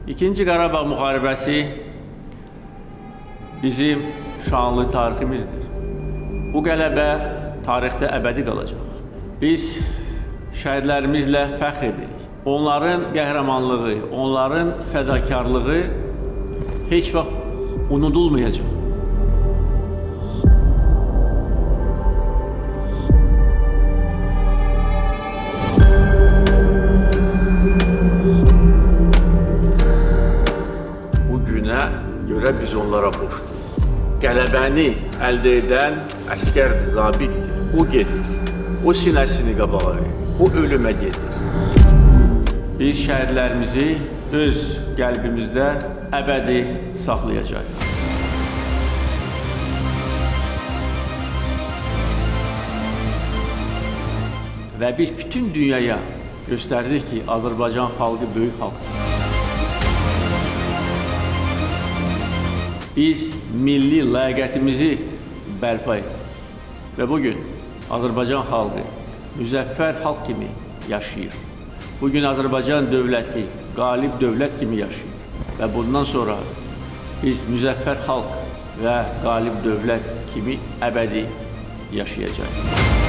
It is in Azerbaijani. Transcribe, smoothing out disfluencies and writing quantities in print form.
İkinci Qarabağ müharibəsi bizim şanlı tariximizdir. Bu qələbə tarixdə əbədi qalacaq. Biz şəhidlərimizlə fəxr edirik. Onların qəhrəmanlığı, onların fədakarlığı heç vaxt unudulmayacaq. Görə biz onlara borcluyuz. Qələbəni əldə edən əskərdir, zabitdir. O gedir, o sinəsini qabağa verir, o ölümə gedir. Biz şəhidlərimizi öz qəlbimizdə əbədi saxlayacağıq. Və biz bütün dünyaya göstərdik ki, Azərbaycan xalqı böyük xalqdır. Biz milli ləyaqətimizi bərpa etdik və bugün Azərbaycan xalqı müzəffər xalq kimi yaşayır. Bugün Azərbaycan dövləti qalib dövlət kimi yaşayır və bundan sonra biz müzəffər xalq və qalib dövlət kimi əbədi yaşayacağıq.